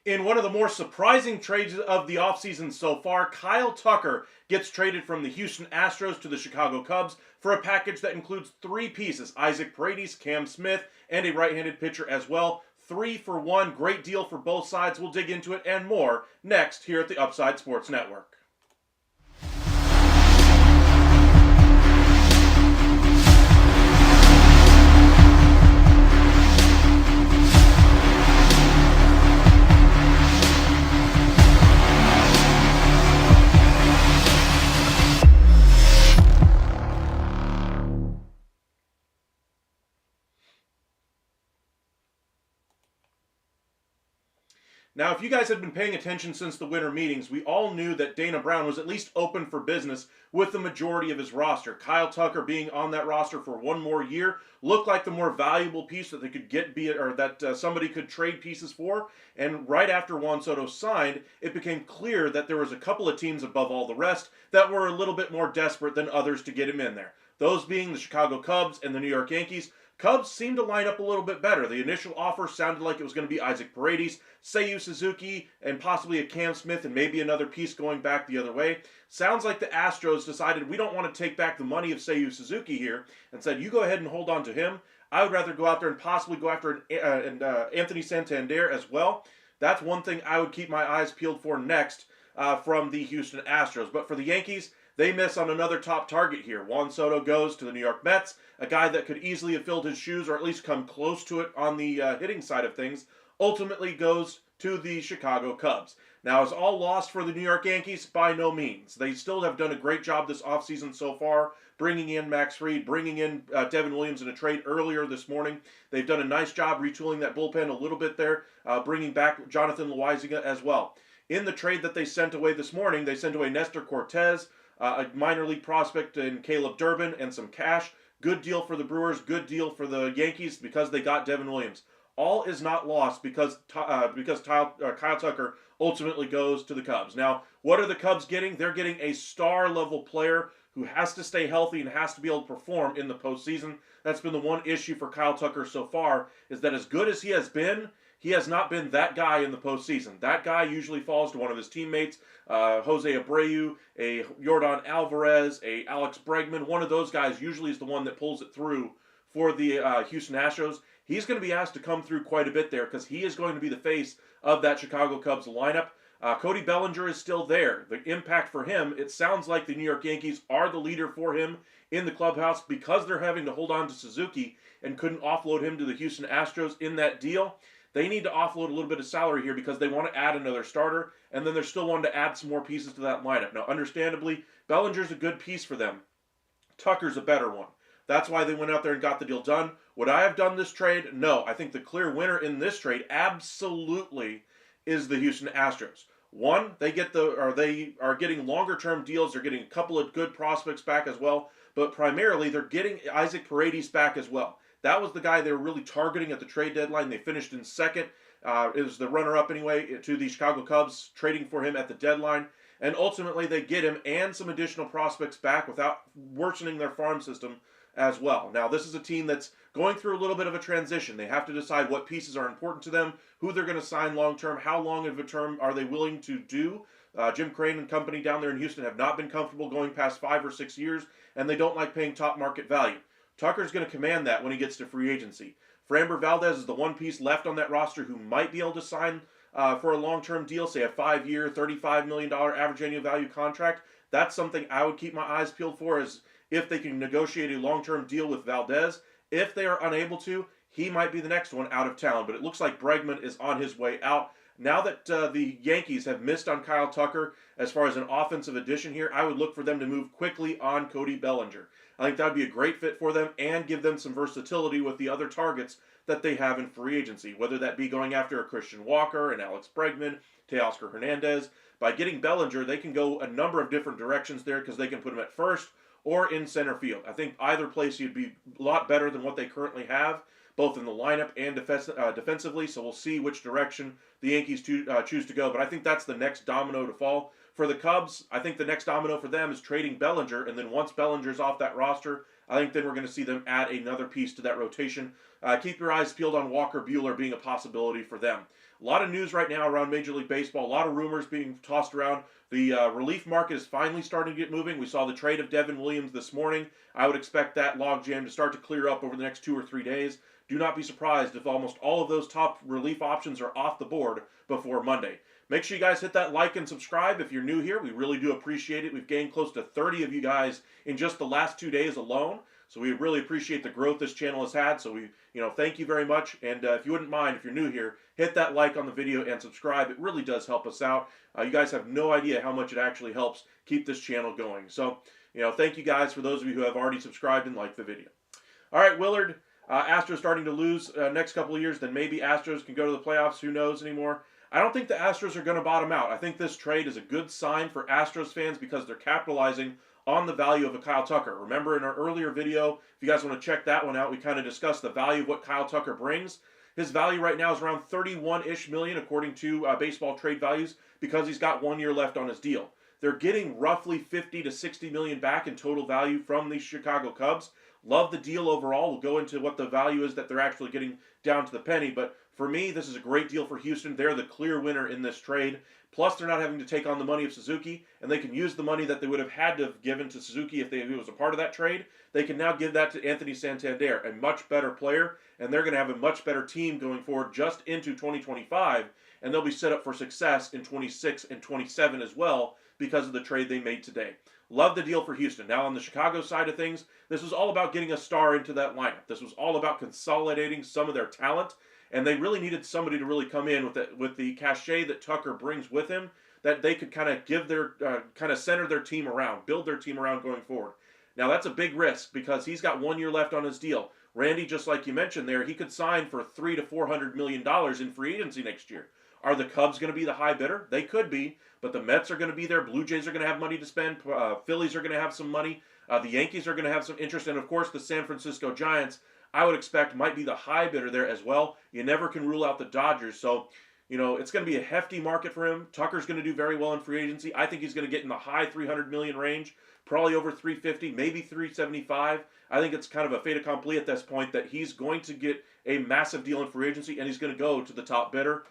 In one of the more surprising trades of the offseason so far, Kyle Tucker gets traded from the Houston Astros to the Chicago Cubs for a package that includes three pieces: Isaac Paredes, Cam Smith, and a right-handed pitcher as well. 3-for-1, great deal for both sides. We'll dig into it and more next here at the Upside Sports Network. Now, if you guys had been paying attention since the winter meetings, we all knew that Dana Brown was at least open for business with the majority of his roster. Kyle Tucker being on that roster for one more year looked like the more valuable piece that they could get, somebody could trade pieces for. And right after Juan Soto signed, it became clear that there was a couple of teams above all the rest that were a little bit more desperate than others to get him in there. Those being the Chicago Cubs and the New York Yankees. Cubs seemed to line up a little bit better. The initial offer sounded like it was going to be Isaac Paredes, Seiyu Suzuki, and possibly a Cam Smith and maybe another piece going back the other way. Sounds like the Astros decided we don't want to take back the money of Seiyu Suzuki here and said, you go ahead and hold on to him. I would rather go out there and possibly go after Anthony Santander as well. That's one thing I would keep my eyes peeled for next from the Houston Astros. But for the Yankees, they miss on another top target here. Juan Soto goes to the New York Mets, a guy that could easily have filled his shoes or at least come close to it on the hitting side of things, ultimately goes to the Chicago Cubs. Now, is all lost for the New York Yankees? By no means. They still have done a great job this offseason so far, bringing in Max Fried, bringing in Devin Williams in a trade earlier this morning. They've done a nice job retooling that bullpen a little bit there, bringing back Jonathan Loaiziga as well. In the trade that they sent away this morning, they sent away Nestor Cortez, a minor league prospect in Caleb Durbin, and some cash. Good deal for the Brewers, good deal for the Yankees because they got Devin Williams. All is not lost because Kyle Tucker ultimately goes to the Cubs. Now, what are the Cubs getting? They're getting a star-level player who has to stay healthy and has to be able to perform in the postseason. That's been the one issue for Kyle Tucker so far, is that as good as he has not been that guy in the postseason. That guy usually falls to one of his teammates, Jose Abreu, a Yordan Alvarez, a Alex Bregman. One of those guys usually is the one that pulls it through for the Houston Astros. He's going to be asked to come through quite a bit there because he is going to be the face of that Chicago Cubs lineup. Cody Bellinger is still there. The impact for him, it sounds like the New York Yankees are the leader for him in the clubhouse because they're having to hold on to Suzuki and couldn't offload him to the Houston Astros in that deal. They need to offload a little bit of salary here because they want to add another starter, and then they're still wanting to add some more pieces to that lineup. Now, understandably, Bellinger's a good piece for them. Tucker's a better one. That's why they went out there and got the deal done. Would I have done this trade? No. I think the clear winner in this trade absolutely is the Houston Astros. One, they are getting longer-term deals. They're getting a couple of good prospects back as well, but primarily they're getting Isaac Paredes back as well. That was the guy they were really targeting at the trade deadline. They finished in second. It was the runner-up anyway to the Chicago Cubs, trading for him at the deadline. And ultimately, they get him and some additional prospects back without worsening their farm system as well. Now, this is a team that's going through a little bit of a transition. They have to decide what pieces are important to them, who they're going to sign long term, how long of a term are they willing to do. Jim Crane and company down there in Houston have not been comfortable going past 5 or 6 years, and they don't like paying top market value. Tucker's going to command that when he gets to free agency. Framber Valdez is the one piece left on that roster who might be able to sign for a long-term deal, say a 5-year, $35 million average annual value contract. That's something I would keep my eyes peeled for, is if they can negotiate a long-term deal with Valdez. If they are unable to, he might be the next one out of town. But it looks like Bregman is on his way out. Now that the Yankees have missed on Kyle Tucker as far as an offensive addition here, I would look for them to move quickly on Cody Bellinger. I think that would be a great fit for them and give them some versatility with the other targets that they have in free agency, whether that be going after a Christian Walker, an Alex Bregman, Teoscar Hernandez. By getting Bellinger, they can go a number of different directions there because they can put him at first or in center field. I think either place he'd be a lot better than what they currently have, both in the lineup and defensively, so we'll see which direction the Yankees choose to go. But I think that's the next domino to fall. For the Cubs, I think the next domino for them is trading Bellinger, and then once Bellinger's off that roster, I think then we're going to see them add another piece to that rotation. Keep your eyes peeled on Walker Buehler being a possibility for them. A lot of news right now around Major League Baseball, a lot of rumors being tossed around. The relief market is finally starting to get moving. We saw the trade of Devin Williams this morning. I would expect that logjam to start to clear up over the next 2 or 3 days. Do not be surprised if almost all of those top relief options are off the board before Monday. Make sure you guys hit that like and subscribe if you're new here. We really do appreciate it. We've gained close to 30 of you guys in just the last 2 days alone. So we really appreciate the growth this channel has had. So we, thank you very much. And if you wouldn't mind, if you're new here, hit that like on the video and subscribe. It really does help us out. You guys have no idea how much it actually helps keep this channel going. So, thank you guys for those of you who have already subscribed and liked the video. All right, Willard, Astros starting to lose next couple of years, then maybe Astros can go to the playoffs. Who knows anymore? I don't think the Astros are going to bottom out. I think this trade is a good sign for Astros fans because they're capitalizing on the value of a Kyle Tucker. Remember in our earlier video, if you guys want to check that one out, we kind of discussed the value of what Kyle Tucker brings. His value right now is around 31-ish million according to baseball trade values because he's got 1 year left on his deal. They're getting roughly 50 to 60 million back in total value from the Chicago Cubs. Love the deal overall. We'll go into what the value is that they're actually getting down to the penny, but for me, this is a great deal for Houston. They're the clear winner in this trade. Plus, they're not having to take on the money of Suzuki, and they can use the money that they would have had to have given to Suzuki if he was a part of that trade. They can now give that to Anthony Santander, a much better player, and they're going to have a much better team going forward just into 2025, and they'll be set up for success in 26 and 27 as well because of the trade they made today. Love the deal for Houston. Now, on the Chicago side of things, this was all about getting a star into that lineup. This was all about consolidating some of their talent. And they really needed somebody to really come in with the cachet that Tucker brings with him, that they could kind of give their kind of center their team around, build their team around going forward. Now that's a big risk because he's got 1 year left on his deal. Randy, just like you mentioned there, he could sign for $300 to $400 million in free agency next year. Are the Cubs going to be the high bidder? They could be, but the Mets are going to be there. Blue Jays are going to have money to spend. Phillies are going to have some money. The Yankees are going to have some interest, and of course the San Francisco Giants, I would expect, might be the high bidder there as well. You never can rule out the Dodgers. So, it's going to be a hefty market for him. Tucker's going to do very well in free agency. I think he's going to get in the high 300 million range, probably over 350, maybe 375. I think it's kind of a fait accompli at this point that he's going to get a massive deal in free agency, and he's going to go to the top bidder.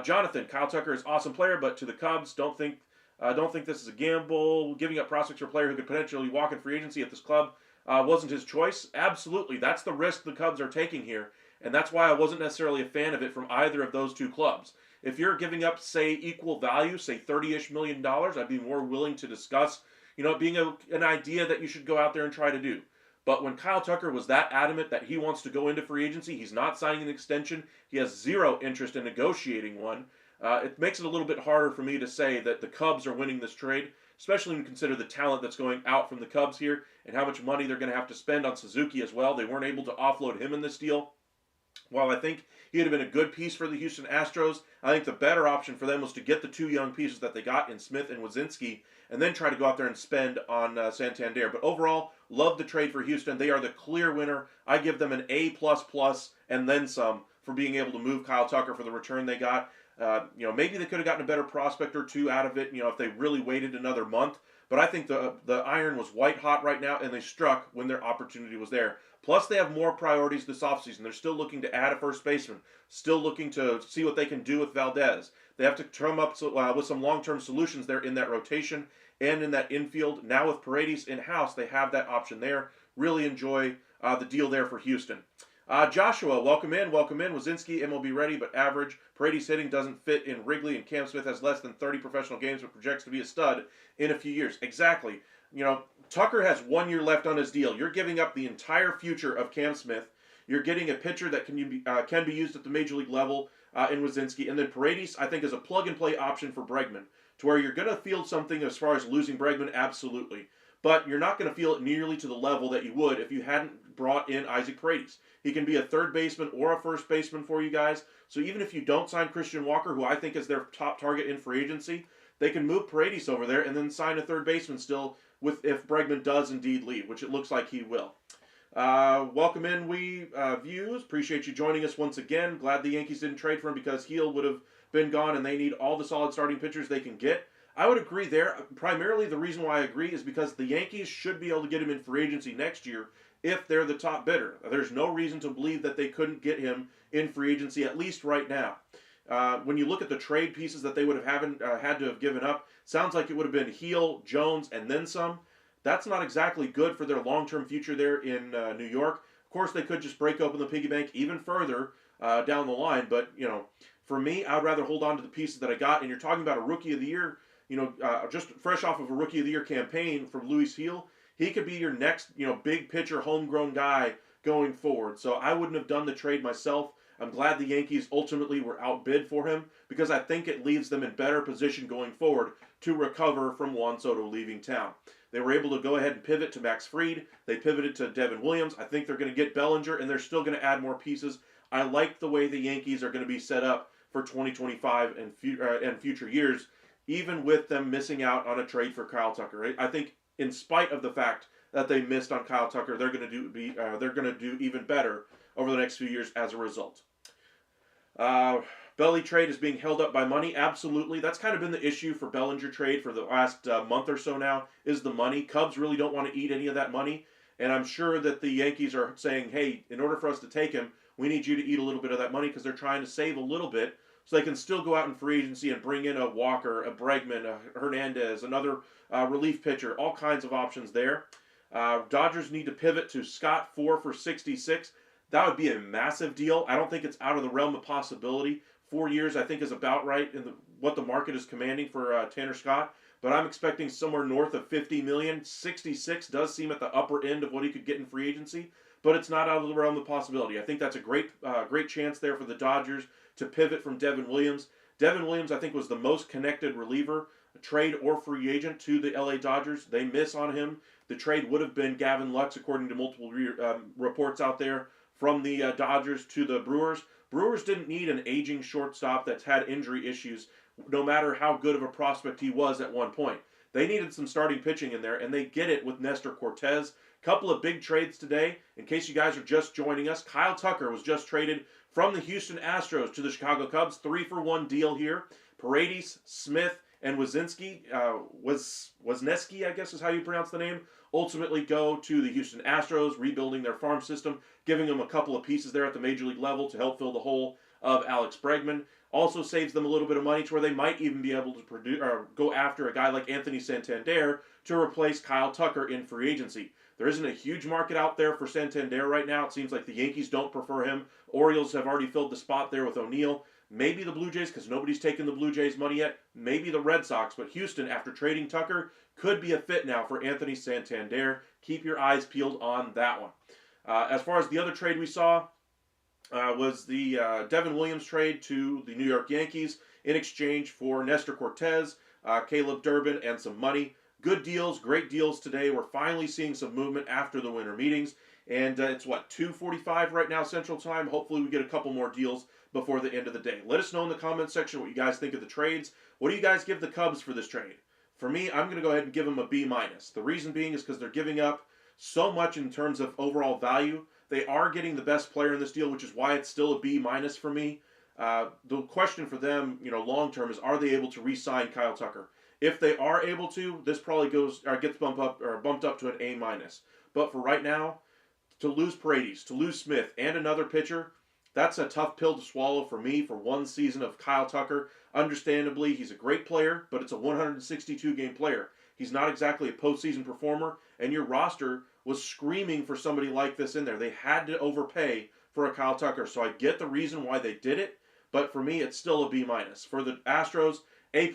Jonathan, Kyle Tucker is an awesome player, but to the Cubs, don't think this is a gamble. Giving up prospects for a player who could potentially walk in free agency at this club wasn't his choice. Absolutely. That's the risk the Cubs are taking here. And that's why I wasn't necessarily a fan of it from either of those two clubs. If you're giving up, say, equal value, say $30-ish million, I'd be more willing to discuss, it being an idea that you should go out there and try to do. But when Kyle Tucker was that adamant that he wants to go into free agency, he's not signing an extension, he has zero interest in negotiating one, it makes it a little bit harder for me to say that the Cubs are winning this trade, especially when you consider the talent that's going out from the Cubs here and how much money they're going to have to spend on Suzuki as well. They weren't able to offload him in this deal. While I think he would have been a good piece for the Houston Astros, I think the better option for them was to get the two young pieces that they got in Smith and Wazinski and then try to go out there and spend on Santander. But overall, love the trade for Houston. They are the clear winner. I give them an A++ and then some for being able to move Kyle Tucker for the return they got. Maybe they could have gotten a better prospect or two out of it, if they really waited another month. but I think the iron was white hot right now, and they struck when their opportunity was there. Plus, they have more priorities this offseason. They're still looking to add a first baseman, still looking to see what they can do with Valdez. They have to come up with some long-term solutions there in that rotation and in that infield. Now with Paredes in-house, they have that option there. Really enjoy the deal there for Houston. Joshua, welcome in. Wazinski, MLB ready, but average. Paredes hitting doesn't fit in Wrigley, and Cam Smith has less than 30 professional games, but projects to be a stud in a few years. Exactly. Tucker has 1 year left on his deal. You're giving up the entire future of Cam Smith. You're getting a pitcher that can be used at the major league level in Wazinski. And then Paredes, I think, is a plug-and-play option for Bregman, to where you're going to feel something as far as losing Bregman, absolutely. But you're not going to feel it nearly to the level that you would if you hadn't brought in Isaac Paredes. He can be a third baseman or a first baseman for you guys. So even if you don't sign Christian Walker, who I think is their top target in free agency, they can move Paredes over there and then sign a third baseman still if Bregman does indeed leave, which it looks like he will. Welcome in, Views. Appreciate you joining us once again. Glad the Yankees didn't trade for him because Heel would have been gone and they need all the solid starting pitchers they can get. I would agree there. Primarily the reason why I agree is because the Yankees should be able to get him in free agency next year if they're the top bidder. There's no reason to believe that they couldn't get him in free agency, at least right now. When you look at the trade pieces that they would have had to have given up, sounds like it would have been Heel, Jones, and then some. That's not exactly good for their long-term future there in New York. Of course, they could just break open the piggy bank even further down the line. But, for me, I'd rather hold on to the pieces that I got. And you're talking about a Rookie of the Year, just fresh off of a Rookie of the Year campaign from Luis Heel. He could be your next, big pitcher, homegrown guy going forward. So I wouldn't have done the trade myself. I'm glad the Yankees ultimately were outbid for him because I think it leaves them in better position going forward to recover from Juan Soto leaving town. They were able to go ahead and pivot to Max Fried. They pivoted to Devin Williams. I think they're going to get Bellinger, and they're still going to add more pieces. I like the way the Yankees are going to be set up for 2025 and future years, even with them missing out on a trade for Kyle Tucker. I think, in spite of the fact that they missed on Kyle Tucker, they're going to do even better over the next few years as a result. Belly trade is being held up by money. Absolutely. That's kind of been the issue for Bellinger trade for the last month or so now, is the money. Cubs really don't want to eat any of that money. And I'm sure that the Yankees are saying, hey, in order for us to take him, we need you to eat a little bit of that money because they're trying to save a little bit so they can still go out in free agency and bring in a Walker, a Bregman, a Hernandez, another relief pitcher, all kinds of options there. Dodgers need to pivot to Scott 4 for 66. That would be a massive deal. I don't think it's out of the realm of possibility. 4 years, I think, is about right in what the market is commanding for Tanner Scott. But I'm expecting somewhere north of $50 million. 66 does seem at the upper end of what he could get in free agency, but it's not out of the realm of possibility. I think that's a great chance there for the Dodgers to pivot from Devin Williams. Devin Williams, I think, was the most connected reliever, trade or free agent, to the LA Dodgers. They miss on him. The trade would have been Gavin Lux, according to multiple reports out there, from the Dodgers to the Brewers. Brewers didn't need an aging shortstop that's had injury issues, no matter how good of a prospect he was at one point. They needed some starting pitching in there, and they get it with Nestor Cortez. Couple of big trades today. In case you guys are just joining us, Kyle Tucker was just traded from the Houston Astros to the Chicago Cubs. 3-for-1 deal here. Paredes, Smith, and Wazinski, Wozneski, I guess is how you pronounce the name, ultimately go to the Houston Astros, rebuilding their farm system, giving them a couple of pieces there at the major league level to help fill the hole of Alex Bregman. Also saves them a little bit of money to where they might even be able to go after a guy like Anthony Santander to replace Kyle Tucker in free agency. There isn't a huge market out there for Santander right now. It seems like the Yankees don't prefer him. Orioles have already filled the spot there with O'Neill. Maybe the Blue Jays, because nobody's taken the Blue Jays' money yet. Maybe the Red Sox. But Houston, after trading Tucker, could be a fit now for Anthony Santander. Keep your eyes peeled on that one. As far as the other trade we saw, was the Devin Williams trade to the New York Yankees in exchange for Nestor Cortez, Caleb Durbin, and some money. Good deals, great deals today. We're finally seeing some movement after the winter meetings. And it's, 2:45 right now Central Time. Hopefully we get a couple more deals before the end of the day. Let us know in the comments section what you guys think of the trades. What do you guys give the Cubs for this trade? For me, I'm going to go ahead and give them a B-. The reason being is because they're giving up so much in terms of overall value. They are getting the best player in this deal, which is why it's still a B- for me. The question for them, long term, is are they able to re-sign Kyle Tucker? If they are able to, this probably goes or gets bumped up to an A minus. But for right now, to lose Paredes, to lose Smith, and another pitcher, that's a tough pill to swallow for me for one season of Kyle Tucker. Understandably, he's a great player, but it's a 162 game player. He's not exactly a postseason performer, and your roster was screaming for somebody like this in there. They had to overpay for a Kyle Tucker, so I get the reason why they did it, but for me, it's still a B minus. For the Astros, A++,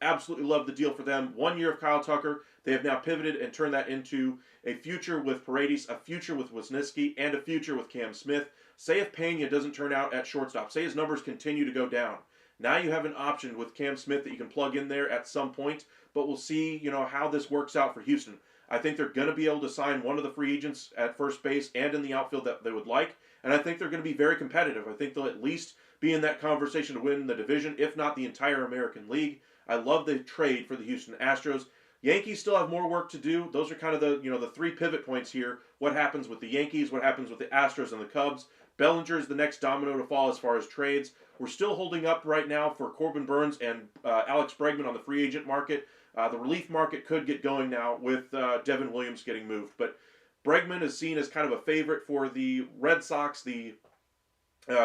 absolutely love the deal for them. 1 year of Kyle Tucker. They have now pivoted and turned that into a future with Paredes, a future with Wisniewski, and a future with Cam Smith. Say if Pena doesn't turn out at shortstop, say his numbers continue to go down. Now you have an option with Cam Smith that you can plug in there at some point, but we'll see, how this works out for Houston. I think they're going to be able to sign one of the free agents at first base and in the outfield that they would like, and I think they're going to be very competitive. I think they'll at least be in that conversation to win the division, if not the entire American League. I love the trade for the Houston Astros. Yankees still have more work to do. Those are kind of the three pivot points here. What happens with the Yankees? What happens with the Astros and the Cubs? Bellinger is the next domino to fall as far as trades. We're still holding up right now for Corbin Burns and Alex Bregman on the free agent market. The relief market could get going now with Devin Williams getting moved. But Bregman is seen as kind of a favorite for the Red Sox, the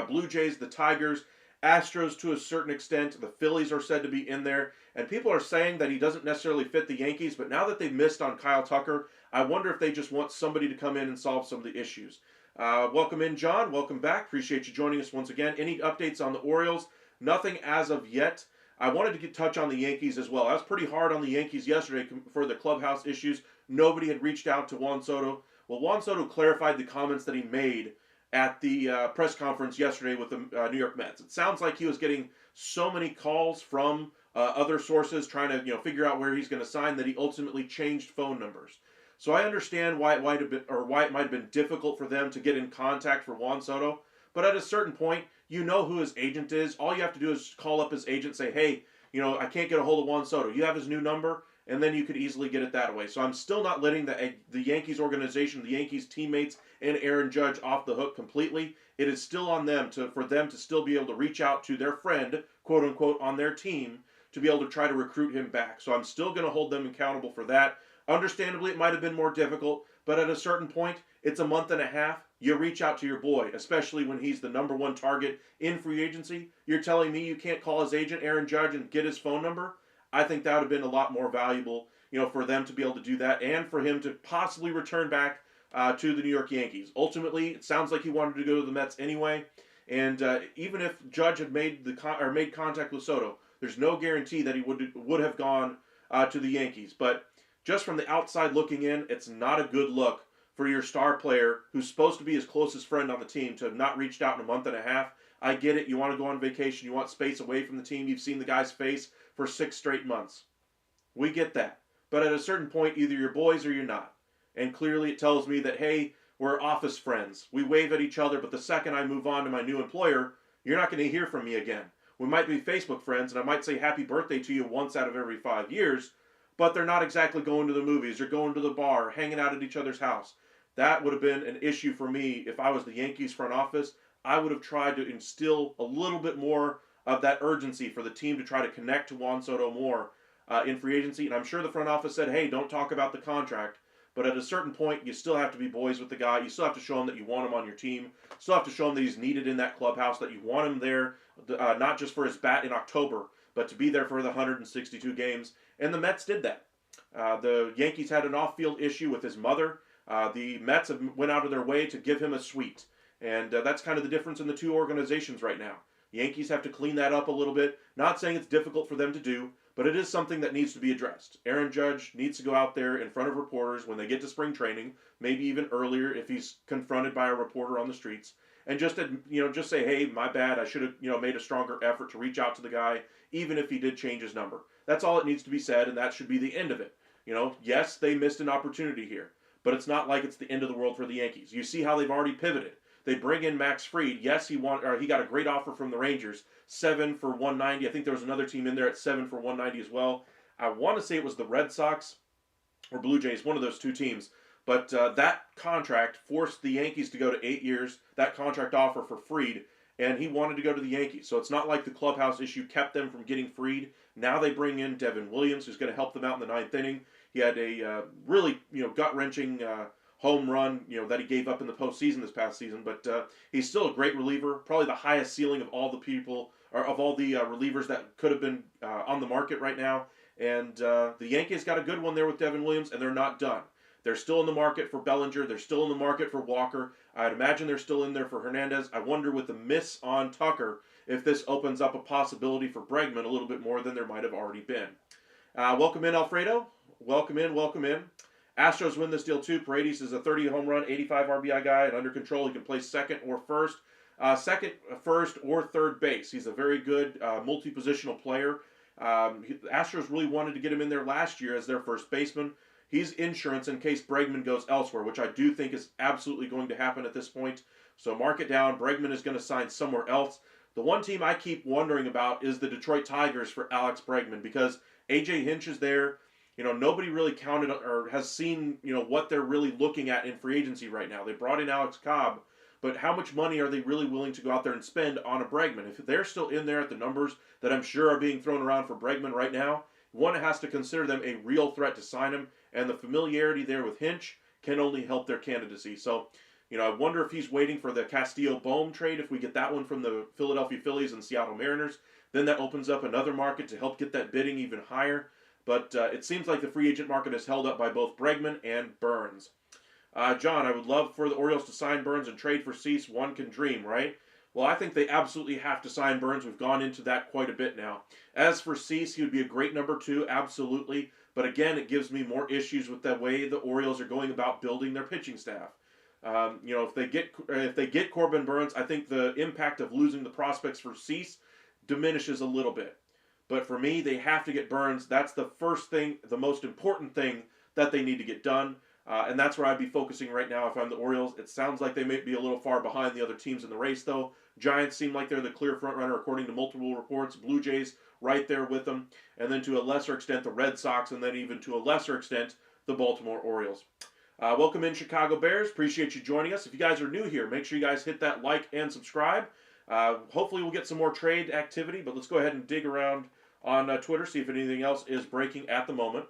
Blue Jays, the Tigers, Astros to a certain extent. The Phillies are said to be in there. And people are saying that he doesn't necessarily fit the Yankees. But now that they've missed on Kyle Tucker, I wonder if they just want somebody to come in and solve some of the issues. Welcome in, John. Welcome back. Appreciate you joining us once again. Any updates on the Orioles? Nothing as of yet. I wanted to touch on the Yankees as well. I was pretty hard on the Yankees yesterday for the clubhouse issues. Nobody had reached out to Juan Soto. Well, Juan Soto clarified the comments that he made at the press conference yesterday with the New York Mets. It sounds like he was getting so many calls from other sources trying to figure out where he's going to sign that he ultimately changed phone numbers. So I understand why it might have been difficult for them to get in contact for Juan Soto. But at a certain point, you know who his agent is. All you have to do is call up his agent, say, hey, I can't get a hold of Juan Soto. You have his new number, and then you could easily get it that way. So I'm still not letting the Yankees organization, the Yankees teammates, and Aaron Judge off the hook completely. It is still on them for them to still be able to reach out to their friend, quote unquote, on their team to be able to try to recruit him back. So I'm still going to hold them accountable for that. Understandably, it might have been more difficult, but at a certain point, it's a month and a half. You reach out to your boy, especially when he's the number one target in free agency. You're telling me you can't call his agent, Aaron Judge, and get his phone number? I think that would have been a lot more valuable, for them to be able to do that and for him to possibly return back to the New York Yankees. Ultimately, it sounds like he wanted to go to the Mets anyway, and even if Judge had made contact with Soto, there's no guarantee that he would have gone to the Yankees. But just from the outside looking in, it's not a good look for your star player who's supposed to be his closest friend on the team to have not reached out in a month and a half. I get it. You want to go on vacation. You want space away from the team. You've seen the guy's face for 6 straight months. We get that. But at a certain point, either you're boys or you're not. And clearly it tells me that, hey, we're office friends. We wave at each other, but the second I move on to my new employer, you're not going to hear from me again. We might be Facebook friends, and I might say happy birthday to you once out of every 5 years, but they're not exactly going to the movies or going to the bar, hanging out at each other's house. That would have been an issue for me if I was the Yankees front office. I would have tried to instill a little bit more of that urgency for the team to try to connect to Juan Soto more in free agency. And I'm sure the front office said, hey, don't talk about the contract. But at a certain point, you still have to be boys with the guy. You still have to show him that you want him on your team. You still have to show him that he's needed in that clubhouse, that you want him there, not just for his bat in October, but to be there for the 162 games. And the Mets did that. The Yankees had an off-field issue with his mother. The Mets have went out of their way to give him a suite. And that's kind of the difference in the two organizations right now. Yankees have to clean that up a little bit. Not saying it's difficult for them to do, but it is something that needs to be addressed. Aaron Judge needs to go out there in front of reporters when they get to spring training, maybe even earlier if he's confronted by a reporter on the streets, and just say, hey, my bad, I should have made a stronger effort to reach out to the guy, even if he did change his number. That's all it needs to be said, and that should be the end of it. Yes, they missed an opportunity here, but it's not like it's the end of the world for the Yankees. You see how they've already pivoted. They bring in Max Fried. Yes, he got a great offer from the Rangers, 7 for $190. I think there was another team in there at 7 for $190 as well. I want to say it was the Red Sox or Blue Jays, one of those two teams. But that contract forced the Yankees to go to 8 years. That contract offer for Fried, and he wanted to go to the Yankees. So it's not like the clubhouse issue kept them from getting freed. Now they bring in Devin Williams, who's going to help them out in the ninth inning. He had a really gut-wrenching home run that he gave up in the postseason this past season, but he's still a great reliever, probably the highest ceiling of all the people or of all the relievers that could have been on the market right now. And the Yankees got a good one there with Devin Williams, and they're not done. They're still in the market for Bellinger. They're still in the market for Walker. I'd imagine they're still in there for Hernandez. I wonder with the miss on Tucker if this opens up a possibility for Bregman a little bit more than there might have already been. Welcome in, Alfredo. Welcome in, welcome in. Astros win this deal too. Paredes is a 30 home run, 85 RBI guy, and under control. He can play second, first, or third base. He's a very good multi-positional player. Astros really wanted to get him in there last year as their first baseman. He's insurance in case Bregman goes elsewhere, which I do think is absolutely going to happen at this point. So mark it down. Bregman is going to sign somewhere else. The one team I keep wondering about is the Detroit Tigers for Alex Bregman, because A.J. Hinch is there. Nobody really counted or has seen, what they're really looking at in free agency right now. They brought in Alex Cobb, but how much money are they really willing to go out there and spend on a Bregman? If they're still in there at the numbers that I'm sure are being thrown around for Bregman right now, one has to consider them a real threat to sign him, and the familiarity there with Hinch can only help their candidacy. So, I wonder if he's waiting for the Castillo-Bohm trade. If we get that one from the Philadelphia Phillies and Seattle Mariners, then that opens up another market to help get that bidding even higher. But it seems like the free agent market is held up by both Bregman and Burns. John, I would love for the Orioles to sign Burns and trade for Cease. One can dream, right? Well, I think they absolutely have to sign Burns. We've gone into that quite a bit now. As for Cease, he would be a great number 2, absolutely. But again, it gives me more issues with the way the Orioles are going about building their pitching staff. If they get Corbin Burns, I think the impact of losing the prospects for Cease diminishes a little bit. But for me, they have to get Burns. That's the first thing, the most important thing that they need to get done. And that's where I'd be focusing right now if I'm the Orioles. It sounds like they may be a little far behind the other teams in the race, though. Giants seem like they're the clear front runner according to multiple reports. Blue Jays right there with them. And then to a lesser extent, the Red Sox. And then even to a lesser extent, the Baltimore Orioles. Welcome in, Chicago Bears. Appreciate you joining us. If you guys are new here, make sure you guys hit that like and subscribe. Hopefully we'll get some more trade activity. But let's go ahead and dig around on Twitter, see if anything else is breaking at the moment.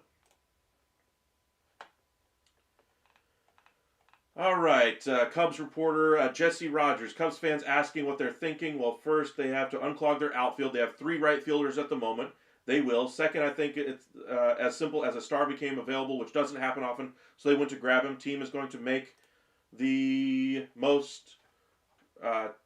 All right, Cubs reporter Jesse Rogers. Cubs fans asking what they're thinking. Well, first, they have to unclog their outfield. They have 3 right fielders at the moment. They will. Second, I think it's as simple as a star became available, which doesn't happen often, so they went to grab him. Team is going to make the most...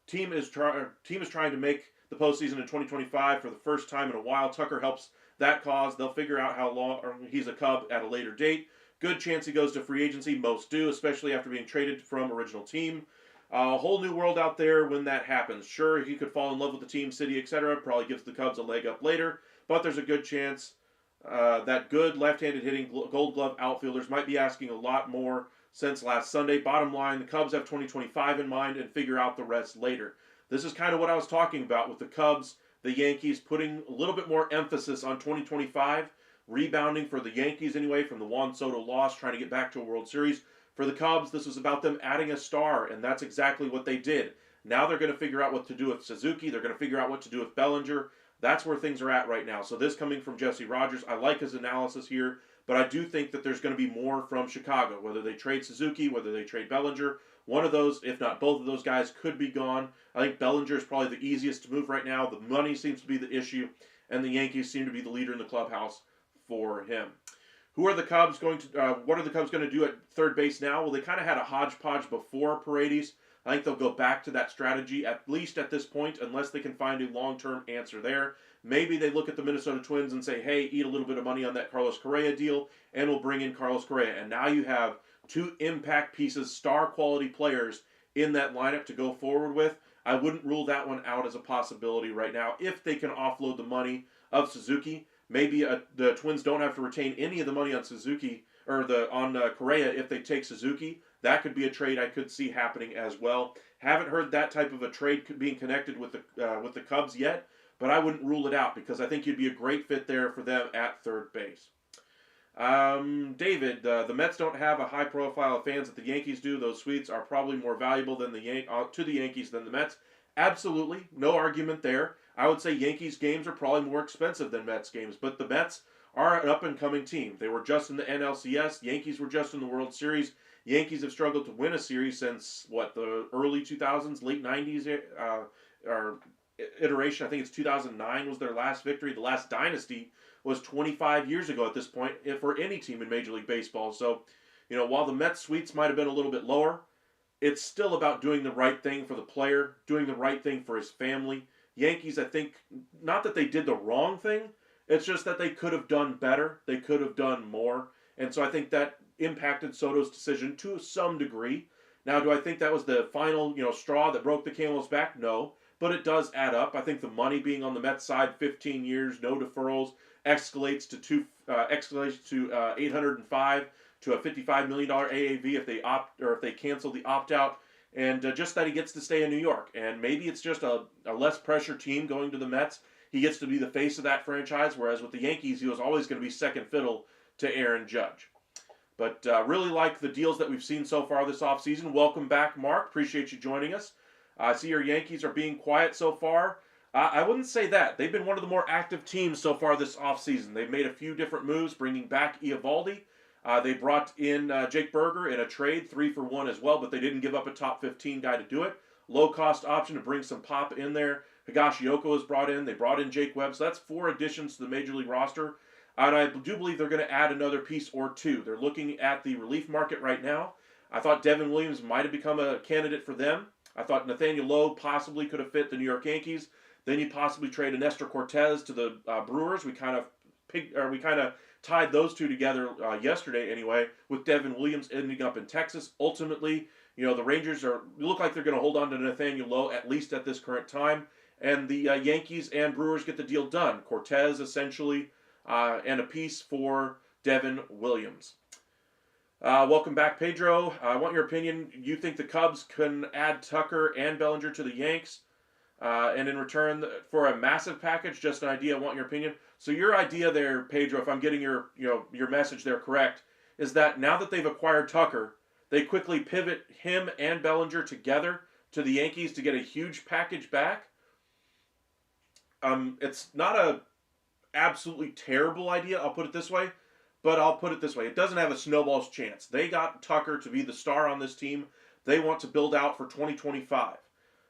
team is trying to make the postseason in 2025 for the first time in a while. Tucker helps that cause. They'll figure out how long he's a Cub at a later date. Good chance he goes to free agency. Most do, especially after being traded from original team. A whole new world out there when that happens. Sure, he could fall in love with the team, city, etc. Probably gives the Cubs a leg up later. But there's a good chance that good left-handed hitting Gold Glove outfielders might be asking a lot more since last Sunday. Bottom line, the Cubs have 2025 in mind and figure out the rest later. This is kind of what I was talking about with the Cubs, the Yankees, putting a little bit more emphasis on 2025. Rebounding for the Yankees anyway from the Juan Soto loss, trying to get back to a World Series. For the Cubs, this was about them adding a star, and that's exactly what they did. Now they're going to figure out what to do with Suzuki. They're going to figure out what to do with Bellinger. That's where things are at right now. So this coming from Jesse Rogers, I like his analysis here, but I do think that there's going to be more from Chicago. Whether they trade Suzuki, whether they trade Bellinger, one of those, if not both of those guys, could be gone. I think Bellinger is probably the easiest to move right now. The money seems to be the issue, and the Yankees seem to be the leader in the clubhouse for him. What are the Cubs going to do at third base now? Well, they kind of had a hodgepodge before Paredes. I think they'll go back to that strategy, at least at this point, unless they can find a long-term answer there. Maybe they look at the Minnesota Twins and say, hey, eat a little bit of money on that Carlos Correa deal, and we'll bring in Carlos Correa. And now you have 2 impact pieces, star-quality players in that lineup to go forward with. I wouldn't rule that one out as a possibility right now if they can offload the money of Suzuki. Maybe the Twins don't have to retain any of the money on Suzuki or on Correa if they take Suzuki. That could be a trade I could see happening as well. Haven't heard that type of a trade being connected with the Cubs yet, but I wouldn't rule it out because I think you'd be a great fit there for them at third base. David, the Mets don't have a high profile of fans that the Yankees do. Those suites are probably more valuable than to the Yankees than the Mets. Absolutely, no argument there. I would say Yankees games are probably more expensive than Mets games, but the Mets are an up and coming team. They were just in the NLCS. Yankees were just in the World Series. Yankees have struggled to win a series since what, the early 2000s, late 90s, or iteration. I think it's 2009 was their last victory. The last dynasty was 25 years ago at this point for any team in Major League Baseball. So, while the Mets suites might have been a little bit lower, it's still about doing the right thing for the player, doing the right thing for his family. Yankees, I think, not that they did the wrong thing, it's just that they could have done better. They could have done more. And so I think that impacted Soto's decision to some degree. Now, do I think that was the final, straw that broke the camel's back? No. But it does add up. I think the money being on the Mets side, 15 years, no deferrals, escalates to 805 to a $55 million AAV if they opt or if they cancel the opt out, and just that he gets to stay in New York. And maybe it's just a less pressure team going to the Mets. He gets to be the face of that franchise, whereas with the Yankees, he was always going to be second fiddle to Aaron Judge. But really like the deals that we've seen so far this offseason. Welcome back, Mark. Appreciate you joining us. I see your Yankees are being quiet so far. I wouldn't say that. They've been one of the more active teams so far this offseason. They've made a few different moves, bringing back Eovaldi. They brought in Jake Berger in a trade, 3-for-1 as well, but they didn't give up a top 15 guy to do it. Low-cost option to bring some pop in there. Higashioka was brought in. They brought in Jake Webb. So that's 4 additions to the Major League roster. And I do believe they're going to add another piece or two. They're looking at the relief market right now. I thought Devin Williams might have become a candidate for them. I thought Nathaniel Lowe possibly could have fit the New York Yankees. Then you possibly trade a Nestor Cortez to the Brewers. We kind of tied those two together yesterday anyway, with Devin Williams ending up in Texas. Ultimately, the Rangers look like they're going to hold on to Nathaniel Lowe at least at this current time, and the Yankees and Brewers get the deal done. Cortez essentially, and a piece for Devin Williams. Welcome back, Pedro. I want your opinion. You think the Cubs can add Tucker and Bellinger to the Yanks? And in return for a massive package, just an idea. I want your opinion. So your idea there, Pedro, if I'm getting your message there correct, is that now that they've acquired Tucker, they quickly pivot him and Bellinger together to the Yankees to get a huge package back. It's not a absolutely terrible idea. I'll put it this way, but I'll put it this way: it doesn't have a snowball's chance. They got Tucker to be the star on this team. They want to build out for 2025.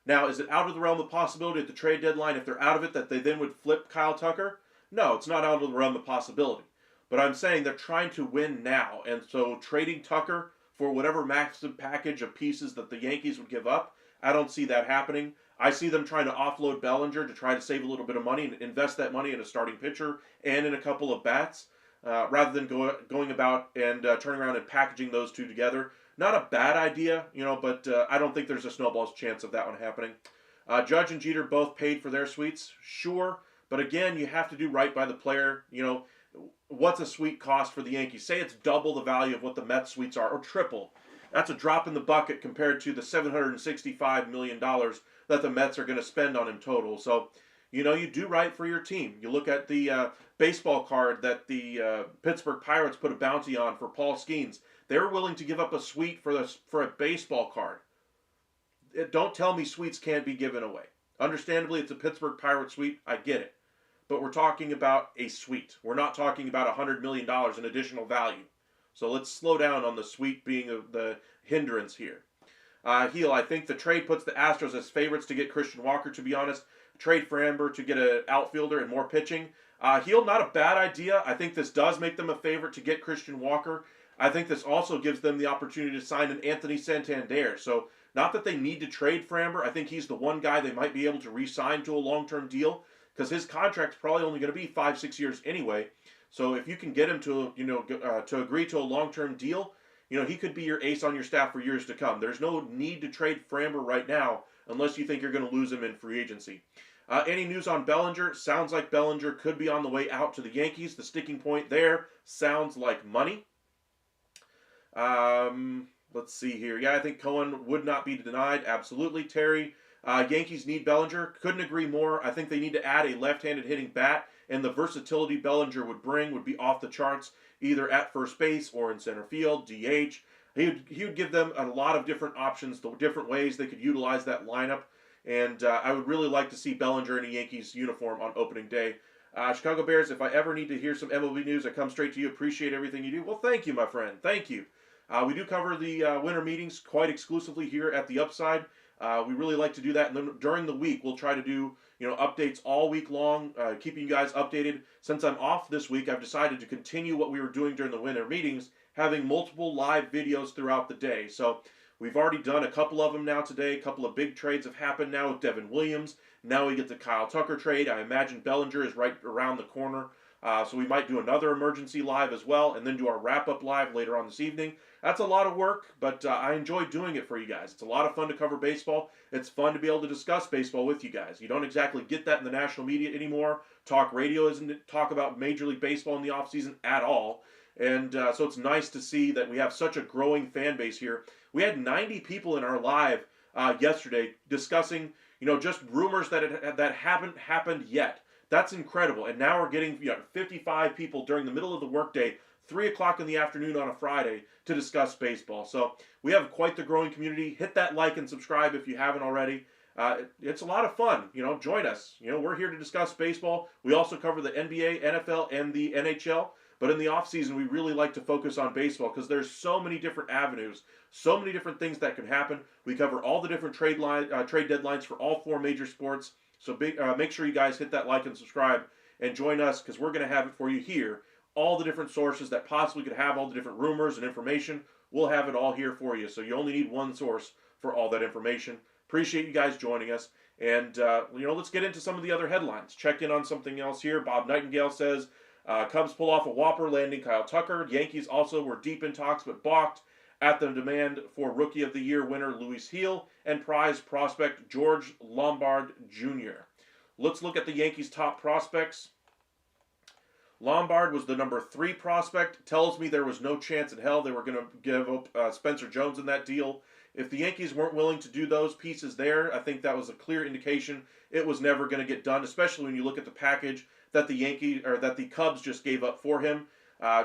Now, is it out of the realm of possibility at the trade deadline, if they're out of it, that they then would flip Kyle Tucker? No, it's not out of the realm of possibility. But I'm saying they're trying to win now. And so trading Tucker for whatever massive package of pieces that the Yankees would give up, I don't see that happening. I see them trying to offload Bellinger to try to save a little bit of money and invest that money in a starting pitcher and in a couple of bats, rather than going about and turning around and packaging those two together. Not a bad idea, but I don't think there's a snowball's chance of that one happening. Judge and Jeter both paid for their suites, sure, but again, you have to do right by the player. What's a suite cost for the Yankees? Say it's double the value of what the Mets suites are, or triple. That's a drop in the bucket compared to the $765 million that the Mets are going to spend on him total. So, you do right for your team. You look at the baseball card that the Pittsburgh Pirates put a bounty on for Paul Skeens. They're willing to give up a suite for a baseball card. Don't tell me suites can't be given away. Understandably, it's a Pittsburgh Pirates suite. I get it. But we're talking about a suite. We're not talking about $100 million in additional value. So let's slow down on the suite being the hindrance here. Heel, I think the trade puts the Astros as favorites to get Christian Walker, to be honest. Trade for Amber to get an outfielder and more pitching. Heel, not a bad idea. I think this does make them a favorite to get Christian Walker. I think this also gives them the opportunity to sign an Anthony Santander. So, not that they need to trade for Amber. I think he's the one guy they might be able to re-sign to a long-term deal, because his contract's probably only going to be 5-6 years anyway. So if you can get him to to agree to a long-term deal, he could be your ace on your staff for years to come. There's no need to trade for Amber right now unless you think you're going to lose him in free agency. Any news on Bellinger? Sounds like Bellinger could be on the way out to the Yankees. The sticking point there sounds like money. Let's see here. Yeah, I think Cohen would not be denied. Absolutely. Terry, Yankees need Bellinger. Couldn't agree more. I think they need to add a left-handed hitting bat, and the versatility Bellinger would bring would be off the charts, either at first base or in center field, DH. He would give them a lot of different options, the different ways they could utilize that lineup. And I would really like to see Bellinger in a Yankees uniform on opening day. Chicago Bears, if I ever need to hear some MLB news, I come straight to you. Appreciate everything you do. Well, thank you, my friend. Thank you. We do cover the winter meetings quite exclusively here at the Upside. We really like to do that, and then during the week we'll try to do updates all week long, keeping you guys updated. Since I'm off this week, I've decided to continue what we were doing during the winter meetings, having multiple live videos throughout the day. So we've already done a couple of them now today. A couple of big trades have happened now with Devin Williams. Now we get the Kyle Tucker trade. I imagine Bellinger is right around the corner. So we might do another emergency live as well, and then do our wrap-up live later on this evening. That's a lot of work, but I enjoy doing it for you guys. It's a lot of fun to cover baseball. It's fun to be able to discuss baseball with you guys. You don't exactly get that in the national media anymore. Talk radio isn't talk about Major League Baseball in the offseason at all. And so it's nice to see that we have such a growing fan base here. We had 90 people in our live yesterday discussing, just rumors that haven't happened yet. That's incredible. And now we're getting 55 people during the middle of the workday, 3 o'clock in the afternoon on a Friday, to discuss baseball. So we have quite the growing community. Hit that like and subscribe if you haven't already. It's a lot of fun. Join us. We're here to discuss baseball. We also cover the NBA, NFL, and the NHL. But in the offseason, we really like to focus on baseball because there's so many different avenues, so many different things that can happen. We cover all the different trade deadlines for all 4 major sports. So make sure you guys hit that like and subscribe and join us because we're going to have it for you here. All the different sources that possibly could have all the different rumors and information, we'll have it all here for you. So you only need one source for all that information. Appreciate you guys joining us. And, let's get into some of the other headlines. Check in on something else here. Bob Nightingale says, Cubs pull off a whopper landing Kyle Tucker. Yankees also were deep in talks but balked at the demand for Rookie of the Year winner Luis Gil and prize prospect George Lombard Jr. Let's look at the Yankees' top prospects. Lombard was the number 3 prospect. Tells me there was no chance in hell they were going to give up Spencer Jones in that deal. If the Yankees weren't willing to do those pieces there, I think that was a clear indication it was never going to get done, especially when you look at the package that the Cubs just gave up for him.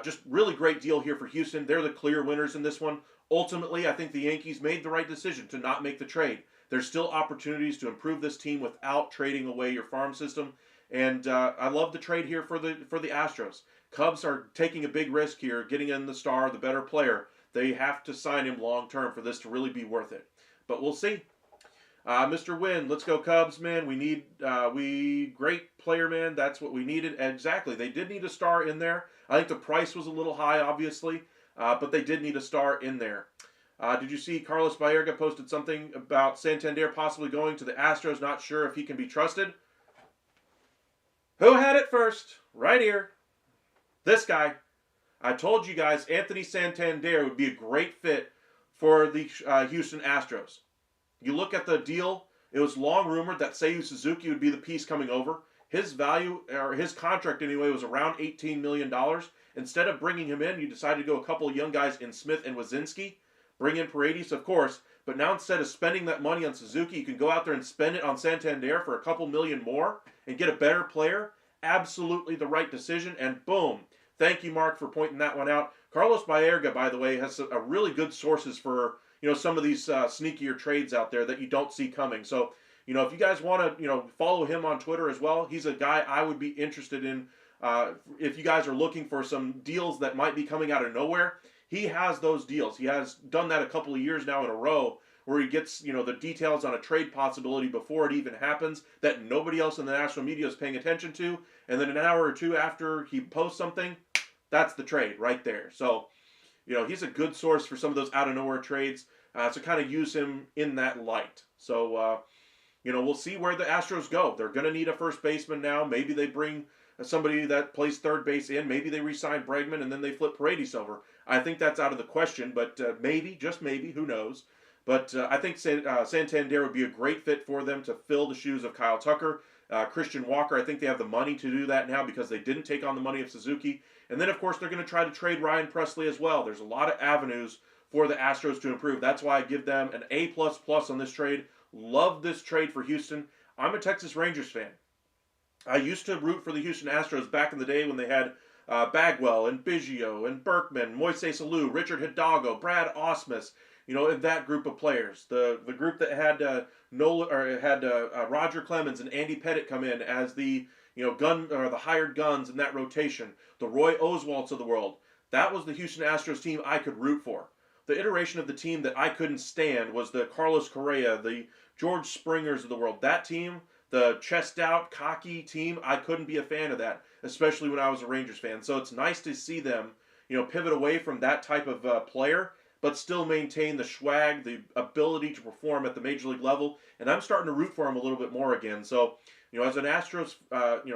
Just really great deal here for Houston. They're the clear winners in this one. Ultimately, I think the Yankees made the right decision to not make the trade. There's still opportunities to improve this team without trading away your farm system. And I love the trade here for the Astros. Cubs are taking a big risk here, getting in the star, the better player. They have to sign him long term for this to really be worth it. But we'll see. Mr. Wynn, let's go Cubs, man. Great player, man. That's what we needed. Exactly. They did need a star in there. I think the price was a little high, obviously, but they did need a star in there. Did you see Carlos Baerga posted something about Santander possibly going to the Astros? Not sure if he can be trusted. Who had it first? Right here. This guy. I told you guys Anthony Santander would be a great fit for the Houston Astros. You look at the deal, it was long rumored that Seiyu Suzuki would be the piece coming over. His value, or his contract anyway, was around $18 million. Instead of bringing him in, you decided to go a couple of young guys in Smith and Wazinski. Bring in Paredes, of course. But now instead of spending that money on Suzuki, you can go out there and spend it on Santander for a couple million more and get a better player. Absolutely the right decision. And boom. Thank you, Mark, for pointing that one out. Carlos Baerga, by the way, has a really good sources for some of these sneakier trades out there that you don't see coming. So, if you guys want to, follow him on Twitter as well, he's a guy I would be interested in. If you guys are looking for some deals that might be coming out of nowhere, he has those deals. He has done that a couple of years now in a row where he gets, the details on a trade possibility before it even happens that nobody else in the national media is paying attention to. And then an hour or two after he posts something, that's the trade right there. So, he's a good source for some of those out-of-nowhere trades. So kind of use him in that light. So, we'll see where the Astros go. They're going to need a first baseman now. Maybe they bring somebody that plays third base in. Maybe they re-sign Bregman and then they flip Paredes over. I think that's out of the question, but maybe, just maybe, who knows. But I think Santander would be a great fit for them to fill the shoes of Kyle Tucker. Christian Walker, I think they have the money to do that now because they didn't take on the money of Suzuki. And then, of course, they're going to try to trade Ryan Presley as well. There's a lot of avenues for the Astros to improve. That's why I give them an A++ on this trade. Love this trade for Houston. I'm a Texas Rangers fan. I used to root for the Houston Astros back in the day when they had Bagwell and Biggio and Berkman, Moises Alou, Richard Hidalgo, Brad Ausmus. In that group of players, the group that had Roger Clemens and Andy Pettitte come in as the the hired guns in that rotation, the Roy Oswalts of the world. That was the Houston Astros team I could root for. The iteration of the team that I couldn't stand was the Carlos Correa, the George Springers of the world. That team, the chest out, cocky team, I couldn't be a fan of that, especially when I was a Rangers fan. So it's nice to see them, pivot away from that type of player, but still maintain the swag, the ability to perform at the major league level. And I'm starting to root for them a little bit more again. So, as an Astros,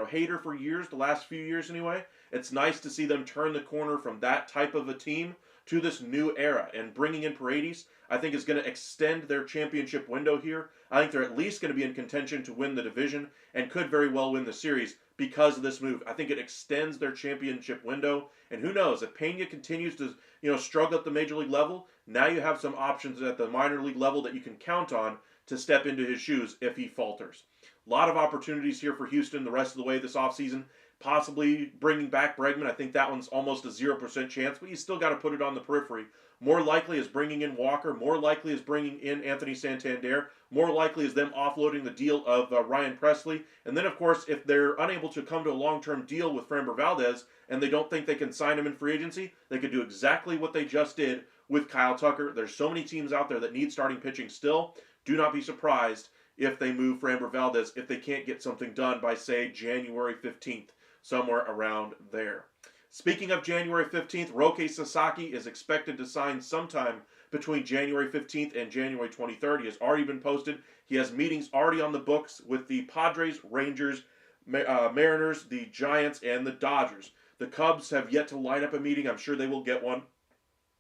hater for years, the last few years anyway, it's nice to see them turn the corner from that type of a team to this new era. And bringing in Paredes, I think, is going to extend their championship window here. I think they're at least going to be in contention to win the division and could very well win the series because of this move. I think it extends their championship window. And who knows, if Pena continues to struggle at the major league level, now you have some options at the minor league level that you can count on to step into his shoes if he falters. A lot of opportunities here for Houston the rest of the way this offseason. Possibly bringing back Bregman. I think that one's almost a 0% chance, but you still got to put it on the periphery. More likely is bringing in Walker. More likely is bringing in Anthony Santander. More likely is them offloading the deal of Ryan Presley. And then, of course, if they're unable to come to a long-term deal with Framber Valdez and they don't think they can sign him in free agency, they could do exactly what they just did with Kyle Tucker. There's so many teams out there that need starting pitching still. Do not be surprised if they move Framber Valdez if they can't get something done by, say, January 15th. Somewhere around there. Speaking of January 15th, Roque Sasaki is expected to sign sometime between January 15th and January 23rd. He has already been posted. He has meetings already on the books with the Padres, Rangers, Mariners, the Giants, and the Dodgers. The Cubs have yet to line up a meeting. I'm sure they will get one.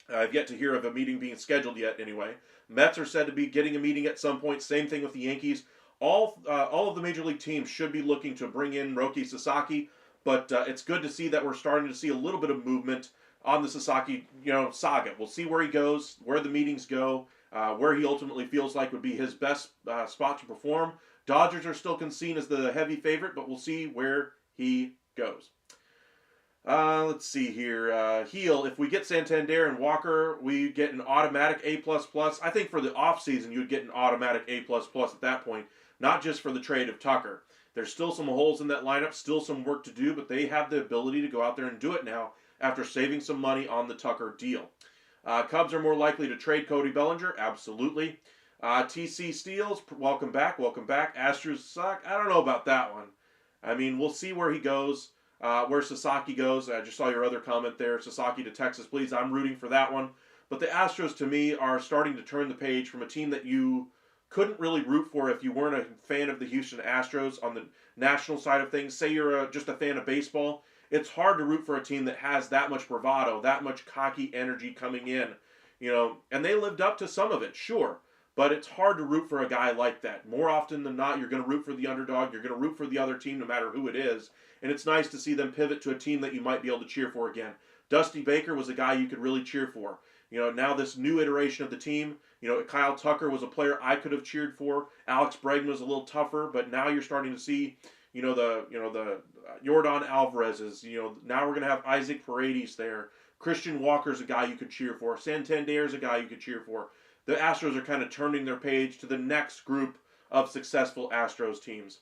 I've yet to hear of a meeting being scheduled yet anyway. Mets are said to be getting a meeting at some point. Same thing with the Yankees. All of the major league teams should be looking to bring in Roque Sasaki. But it's good to see that we're starting to see a little bit of movement on the Sasaki, saga. We'll see where he goes, where the meetings go, where he ultimately feels like would be his best spot to perform. Dodgers are still seen as the heavy favorite, but we'll see where he goes. Let's see here. Heel, if we get Santander and Walker, we get an automatic A++. I think for the offseason, you'd get an automatic A++ at that point, not just for the trade of Tucker. There's still some holes in that lineup, still some work to do, but they have the ability to go out there and do it now after saving some money on the Tucker deal. Cubs are more likely to trade Cody Bellinger, absolutely. TC Steels, welcome back, welcome back. Astros suck, I don't know about that one. I mean, we'll see where he goes, where Sasaki goes. I just saw your other comment there, Sasaki to Texas, please. I'm rooting for that one. But the Astros, to me, are starting to turn the page from a team that you couldn't really root for if you weren't a fan of the Houston Astros on the national side of things. Say you're just a fan of baseball. It's hard to root for a team that has that much bravado, that much cocky energy coming in, and they lived up to some of it, sure. But it's hard to root for a guy like that. More often than not, you're going to root for the underdog. You're going to root for the other team no matter who it is. And it's nice to see them pivot to a team that you might be able to cheer for again. Dusty Baker was a guy you could really cheer for. Now this new iteration of the team, Kyle Tucker was a player I could have cheered for. Alex Bregman was a little tougher, but now you're starting to see, the Yordan Alvarez's. Now we're going to have Isaac Paredes there. Christian Walker's a guy you could cheer for. Santander's a guy you could cheer for. The Astros are kind of turning their page to the next group of successful Astros teams.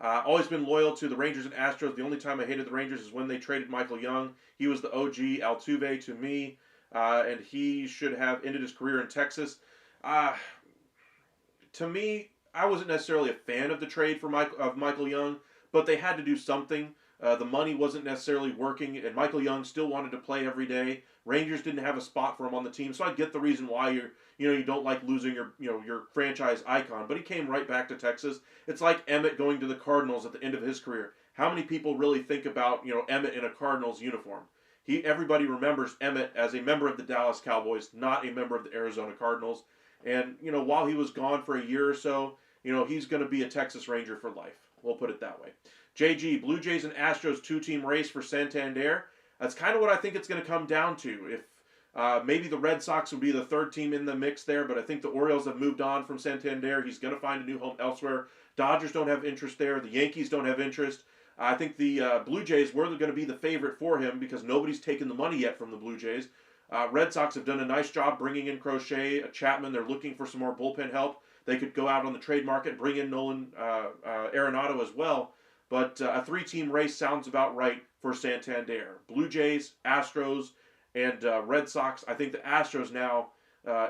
Always been loyal to the Rangers and Astros. The only time I hated the Rangers is when they traded Michael Young. He was the OG Altuve to me. And he should have ended his career in Texas. To me, I wasn't necessarily a fan of the trade for Michael Young, but they had to do something. The money wasn't necessarily working, and Michael Young still wanted to play every day. Rangers didn't have a spot for him on the team, so I get the reason why you don't like losing your franchise icon. But he came right back to Texas. It's like Emmett going to the Cardinals at the end of his career. How many people really think about Emmett in a Cardinals uniform? Everybody remembers Emmett as a member of the Dallas Cowboys, not a member of the Arizona Cardinals. And while he was gone for a year or so, he's going to be a Texas Ranger for life. We'll put it that way. JG, Blue Jays and Astros two-team race for Santander. That's kind of what I think it's going to come down to. If maybe the Red Sox would be the third team in the mix there, but I think the Orioles have moved on from Santander. He's going to find a new home elsewhere. Dodgers don't have interest there. The Yankees don't have interest. I think the Blue Jays were going to be the favorite for him because nobody's taken the money yet from the Blue Jays. Red Sox have done a nice job bringing in Crochet, Chapman. They're looking for some more bullpen help. They could go out on the trade market, bring in Nolan Arenado as well. But a three-team race sounds about right for Santander. Blue Jays, Astros, and Red Sox. I think the Astros now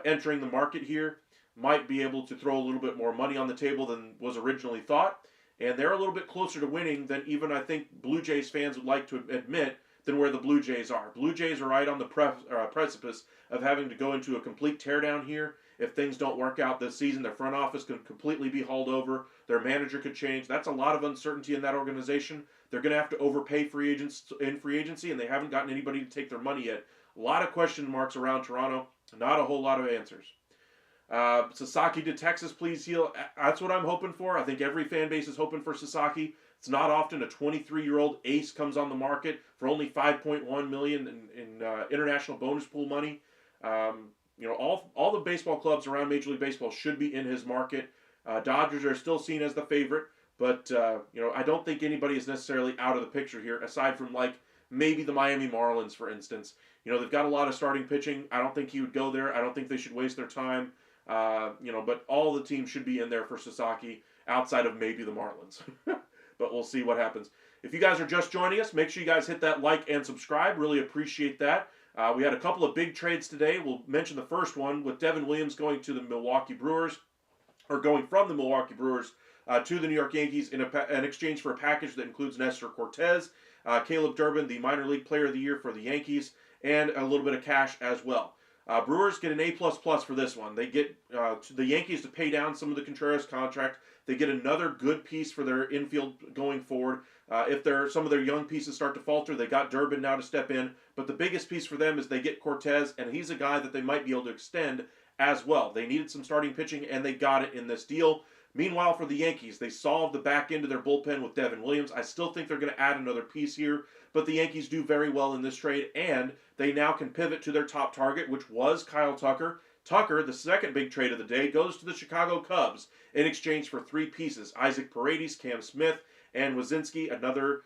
entering the market here might be able to throw a little bit more money on the table than was originally thought. And they're a little bit closer to winning than even I think Blue Jays fans would like to admit than where the Blue Jays are. Blue Jays are right on the precipice of having to go into a complete teardown here. If things don't work out this season, their front office could completely be hauled over. Their manager could change. That's a lot of uncertainty in that organization. They're going to have to overpay free agents in free agency, and they haven't gotten anybody to take their money yet. A lot of question marks around Toronto. Not a whole lot of answers. Sasaki to Texas, please heal. That's what I'm hoping for. I think every fan base is hoping for Sasaki. It's not often a 23-year-old ace comes on the market for only $5.1 million in international bonus pool money. All the baseball clubs around Major League Baseball should be in his market. Dodgers are still seen as the favorite, but I don't think anybody is necessarily out of the picture here, aside from like maybe the Miami Marlins, for instance. They've got a lot of starting pitching. I don't think he would go there. I don't think they should waste their time. But all the teams should be in there for Sasaki, outside of maybe the Marlins. But we'll see what happens. If you guys are just joining us, make sure you guys hit that like and subscribe. Really appreciate that. We had a couple of big trades today. We'll mention the first one with Devin Williams going to the Milwaukee Brewers, or going from the Milwaukee Brewers to the New York Yankees in exchange for a package that includes Nestor Cortez, Caleb Durbin, the minor league player of the year for the Yankees, and a little bit of cash as well. Brewers get an A++ for this one. They get the Yankees to pay down some of the Contreras contract. They get another good piece for their infield going forward. If some of their young pieces start to falter, they got Durbin now to step in. But the biggest piece for them is they get Cortez, and he's a guy that they might be able to extend as well. They needed some starting pitching, and they got it in this deal. Meanwhile, for the Yankees, they solved the back end of their bullpen with Devin Williams. I still think they're going to add another piece here, but the Yankees do very well in this trade, and they now can pivot to their top target, which was Kyle Tucker. Tucker, the second big trade of the day, goes to the Chicago Cubs in exchange for three pieces: Isaac Paredes, Cam Smith, and Wazinski, another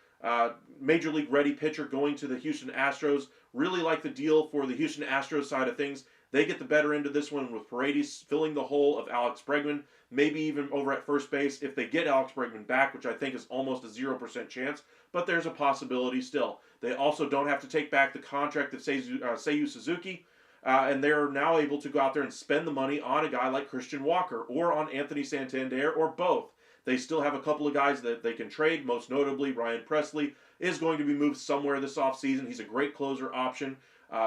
Major League ready pitcher, going to the Houston Astros. Really like the deal for the Houston Astros side of things. They get the better end of this one with Paredes filling the hole of Alex Bregman, maybe even over at first base if they get Alex Bregman back, which I think is almost a 0% chance, but there's a possibility still. They also don't have to take back the contract of Seiyu Suzuki, and they're now able to go out there and spend the money on a guy like Christian Walker or on Anthony Santander or both. They still have a couple of guys that they can trade, most notably Ryan Presley is going to be moved somewhere this offseason. He's a great closer option.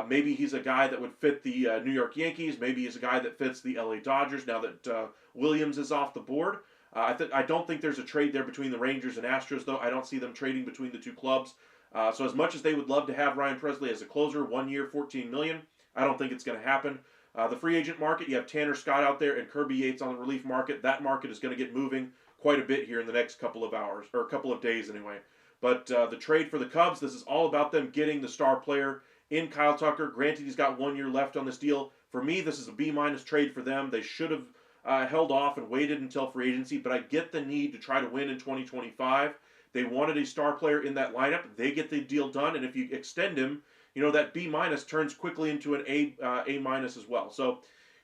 Maybe he's a guy that would fit the New York Yankees. Maybe he's a guy that fits the LA Dodgers now that Williams is off the board. I don't think there's a trade there between the Rangers and Astros, though. I don't see them trading between the two clubs. So as much as they would love to have Ryan Presley as a closer, 1 year, $14 million, I don't think it's going to happen. The free agent market, you have Tanner Scott out there and Kirby Yates on the relief market. That market is going to get moving quite a bit here in the next couple of hours, or a couple of days anyway. But the trade for the Cubs, this is all about them getting the star player in Kyle Tucker. Granted, he's got 1 year left on this deal. For me, this is a B- trade for them. They should have held off and waited until free agency, but I get the need to try to win in 2025. They wanted a star player in that lineup. They get the deal done, and if you extend him, that B- turns quickly into an A- as well. So,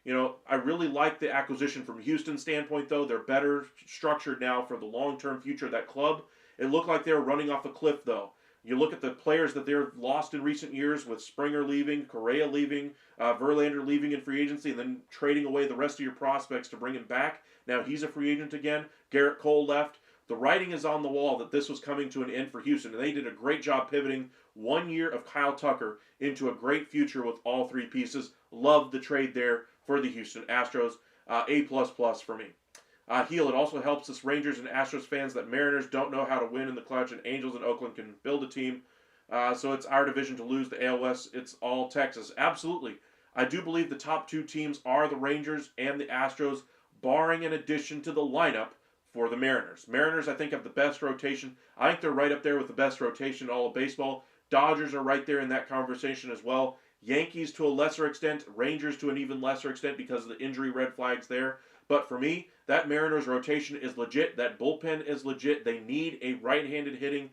I really like the acquisition from Houston's standpoint, though. They're better structured now for the long-term future of that club. It looked like they were running off a cliff, though. You look at the players that they've lost in recent years, with Springer leaving, Correa leaving, Verlander leaving in free agency, and then trading away the rest of your prospects to bring him back. Now he's a free agent again. Garrett Cole left. The writing is on the wall that this was coming to an end for Houston, and they did a great job pivoting 1 year of Kyle Tucker into a great future with all three pieces. Love the trade there for the Houston Astros. A++ for me. It also helps us Rangers and Astros fans that Mariners don't know how to win in the clutch, and Angels and Oakland can build a team. So it's our division to lose the AL West. It's all Texas. Absolutely. I do believe the top two teams are the Rangers and the Astros, barring an addition to the lineup for the Mariners. Mariners, I think, have the best rotation. I think they're right up there with the best rotation in all of baseball. Dodgers are right there in that conversation as well. Yankees to a lesser extent, Rangers to an even lesser extent because of the injury red flags there. But for me, that Mariners rotation is legit. That bullpen is legit. They need a right-handed hitting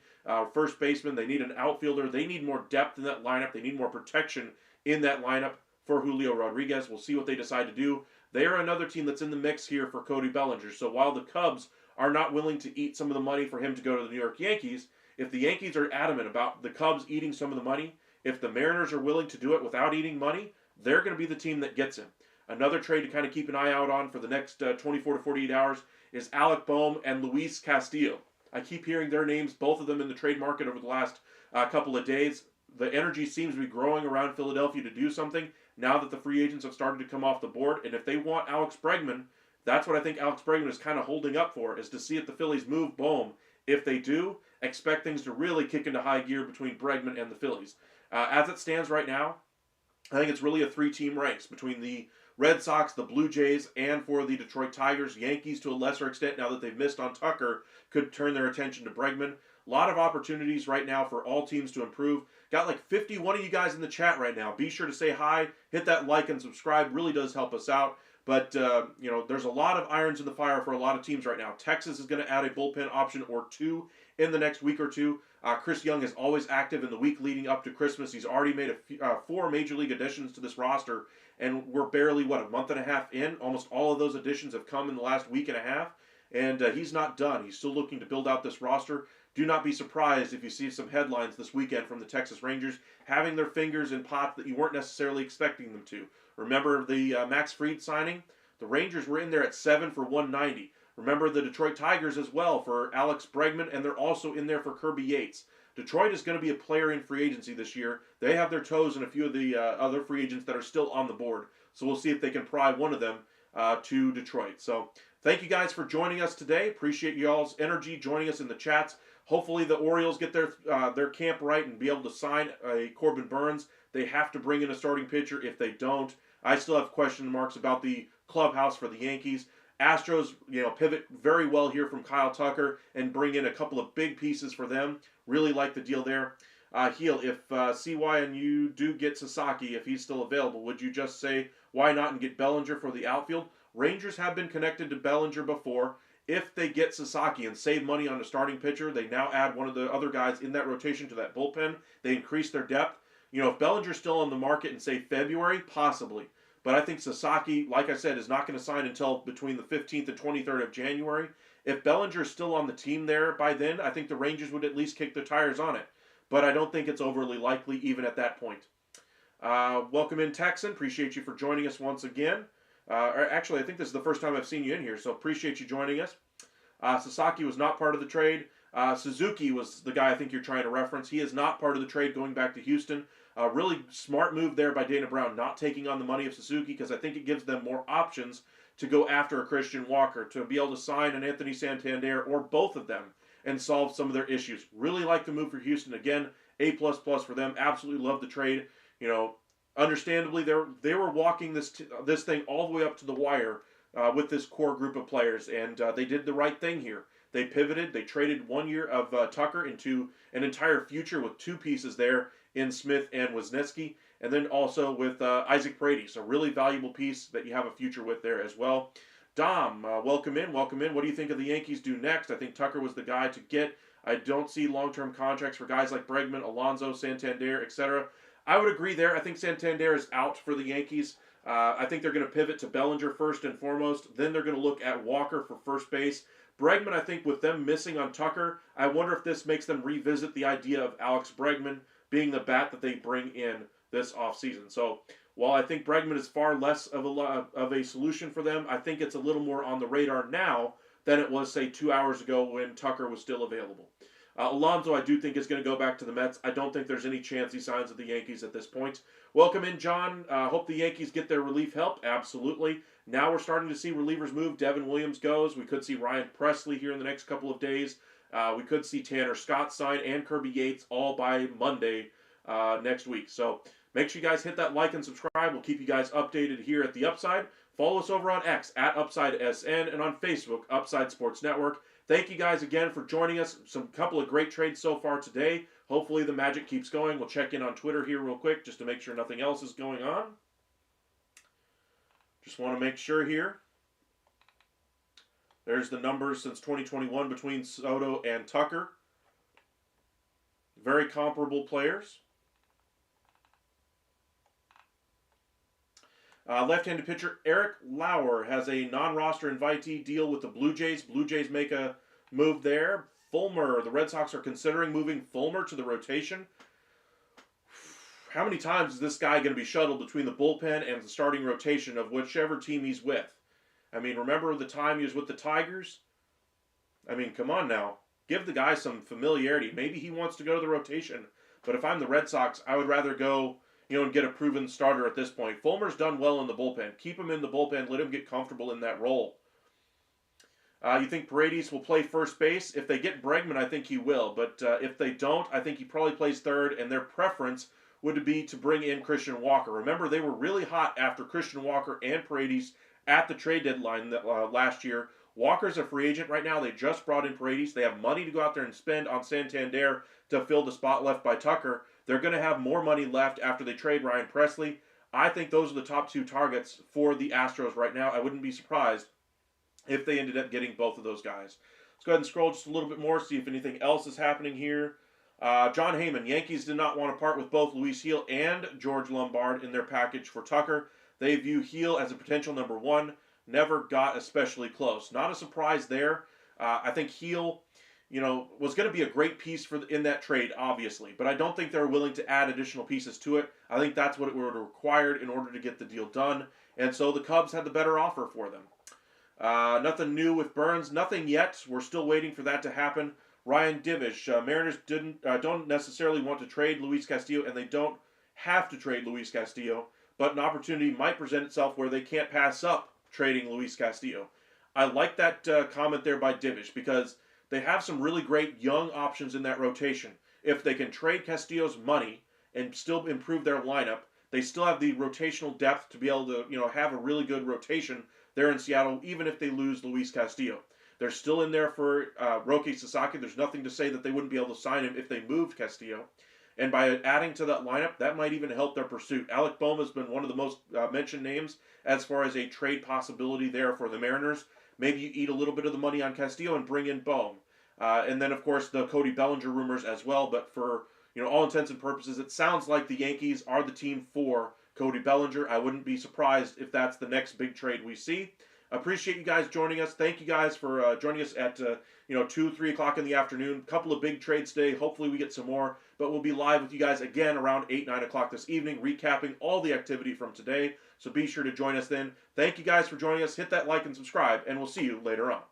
first baseman. They need an outfielder. They need more depth in that lineup. They need more protection in that lineup for Julio Rodriguez. We'll see what they decide to do. They are another team that's in the mix here for Cody Bellinger. So while the Cubs are not willing to eat some of the money for him to go to the New York Yankees, if the Yankees are adamant about the Cubs eating some of the money, if the Mariners are willing to do it without eating money, they're going to be the team that gets him. Another trade to kind of keep an eye out on for the next 24 to 48 hours is Alec Bohm and Luis Castillo. I keep hearing their names, both of them in the trade market over the last couple of days. The energy seems to be growing around Philadelphia to do something now that the free agents have started to come off the board. And if they want Alex Bregman, that's what I think Alex Bregman is kind of holding up for, is to see if the Phillies move Bohm. If they do, expect things to really kick into high gear between Bregman and the Phillies. As it stands right now, I think it's really a three-team race between the Red Sox, the Blue Jays, and for the Detroit Tigers. Yankees, to a lesser extent, now that they've missed on Tucker, could turn their attention to Bregman. A lot of opportunities right now for all teams to improve. Got like 51 of you guys in the chat right now. Be sure to say hi, hit that like and subscribe. Really does help us out. But, there's a lot of irons in the fire for a lot of teams right now. Texas is going to add a bullpen option or two in the next week or two. Chris Young is always active in the week leading up to Christmas. He's already made 4 Major League additions to this roster, and we're barely, a month and a half in? Almost all of those additions have come in the last week and a half, and he's not done. He's still looking to build out this roster. Do not be surprised if you see some headlines this weekend from the Texas Rangers having their fingers in pots that you weren't necessarily expecting them to. Remember the Max Fried signing? The Rangers were in there at 7 for $190. Remember the Detroit Tigers as well for Alex Bregman, and they're also in there for Kirby Yates. Detroit is going to be a player in free agency this year. They have their toes in a few of the other free agents that are still on the board. So we'll see if they can pry one of them to Detroit. So thank you guys for joining us today. Appreciate y'all's energy joining us in the chats. Hopefully the Orioles get their camp right and be able to sign a Corbin Burnes. They have to bring in a starting pitcher. If they don't, I still have question marks about the clubhouse for the Yankees. Astros, pivot very well here from Kyle Tucker and bring in a couple of big pieces for them. Really like the deal there. Heel, if CY and you do get Sasaki, if he's still available, would you just say why not and get Bellinger for the outfield? Rangers have been connected to Bellinger before. If they get Sasaki and save money on a starting pitcher, they now add one of the other guys in that rotation to that bullpen. They increase their depth. If Bellinger's still on the market in, say, February, possibly. But I think Sasaki, like I said, is not going to sign until between the 15th and 23rd of January. If Bellinger's still on the team there by then, I think the Rangers would at least kick the tires on it. But I don't think it's overly likely even at that point. Welcome in, Texan. Appreciate you for joining us once again. Actually, I think this is the first time I've seen you in here, so appreciate you joining us. Sasaki was not part of the trade. Suzuki was the guy I think you're trying to reference. He is not part of the trade going back to Houston. Really smart move there by Dana Brown, not taking on the money of Suzuki, because I think it gives them more options to go after a Christian Walker, to be able to sign an Anthony Santander or both of them and solve some of their issues. Really like the move for Houston. Again, A++ for them. Absolutely love the trade. Understandably, they were walking this thing all the way up to the wire with this core group of players, and they did the right thing here. They pivoted. They traded 1 year of Tucker into an entire future with 2 pieces there in Smith and Wisniewski, and then also with Isaac Brady. So really valuable piece that you have a future with there as well. Dom, welcome in. What do you think of the Yankees do next? I think Tucker was the guy to get. I don't see long-term contracts for guys like Bregman, Alonso, Santander, etc. I would agree there. I think Santander is out for the Yankees. I think they're going to pivot to Bellinger first and foremost. Then they're going to look at Walker for first base. Bregman, I think with them missing on Tucker, I wonder if this makes them revisit the idea of Alex Bregman being the bat that they bring in this offseason. So while I think Bregman is far less of a solution for them, I think it's a little more on the radar now than it was, say, 2 hours ago when Tucker was still available. Alonso, I do think, is going to go back to the Mets. I don't think there's any chance he signs with the Yankees at this point. Welcome in, John. Hope the Yankees get their relief help. Absolutely. Now we're starting to see relievers move. Devin Williams goes. We could see Ryan Presley here in the next couple of days. We could see Tanner Scott sign and Kirby Yates all by Monday next week. So make sure you guys hit that like and subscribe. We'll keep you guys updated here at The Upside. Follow us over on X at UpsideSN and on Facebook, Upside Sports Network. Thank you guys again for joining us. Couple of great trades so far today. Hopefully the magic keeps going. We'll check in on Twitter here real quick just to make sure nothing else is going on. Just want to make sure here. There's the numbers since 2021 between Soto and Tucker. Very comparable players. Left-handed pitcher Eric Lauer has a non-roster invitee deal with the Blue Jays. Blue Jays make a move there. Fulmer, the Red Sox are considering moving Fulmer to the rotation. How many times is this guy going to be shuttled between the bullpen and the starting rotation of whichever team he's with? I mean, remember the time he was with the Tigers? I mean, come on now. Give the guy some familiarity. Maybe he wants to go to the rotation. But if I'm the Red Sox, I would rather go, and get a proven starter at this point. Fulmer's done well in the bullpen. Keep him in the bullpen. Let him get comfortable in that role. You think Paredes will play first base? If they get Bregman, I think he will. But if they don't, I think he probably plays third. And their preference would be to bring in Christian Walker. Remember, they were really hot after Christian Walker and Paredes at the trade deadline last year. Walker's a free agent right now. They just brought in Paredes. They have money to go out there and spend on Santander to fill the spot left by Tucker. They're going to have more money left after they trade Ryan Presley. I think those are the top two targets for the Astros right now. I wouldn't be surprised if they ended up getting both of those guys. Let's go ahead and scroll just a little bit more, see if anything else is happening here. John Heyman, Yankees did not want to part with both Luis Gil and George Lombard in their package for Tucker. They view Gil as a potential number one. Never got especially close. Not a surprise there. I think Gil, was going to be a great piece in that trade, obviously. But I don't think they're willing to add additional pieces to it. I think that's what it would have required in order to get the deal done. And so the Cubs had the better offer for them. Nothing new with Burns. Nothing yet. We're still waiting for that to happen. Ryan Divish. Mariners don't necessarily want to trade Luis Castillo, and they don't have to trade Luis Castillo. But an opportunity might present itself where they can't pass up trading Luis Castillo. I like that comment there by Divish because they have some really great young options in that rotation. If they can trade Castillo's money and still improve their lineup, they still have the rotational depth to be able to, have a really good rotation there in Seattle, even if they lose Luis Castillo. They're still in there for Roki Sasaki. There's nothing to say that they wouldn't be able to sign him if they moved Castillo. And by adding to that lineup, that might even help their pursuit. Alec Bohm has been one of the most mentioned names as far as a trade possibility there for the Mariners. Maybe you eat a little bit of the money on Castillo and bring in Bohm. And then, of course, the Cody Bellinger rumors as well. But for all intents and purposes, it sounds like the Yankees are the team for Cody Bellinger. I wouldn't be surprised if that's the next big trade we see. Appreciate you guys joining us. Thank you guys for joining us at 2, 3 o'clock in the afternoon. Couple of big trades today. Hopefully we get some more. But we'll be live with you guys again around 8, 9 o'clock this evening, recapping all the activity from today. So be sure to join us then. Thank you guys for joining us. Hit that like and subscribe, and we'll see you later on.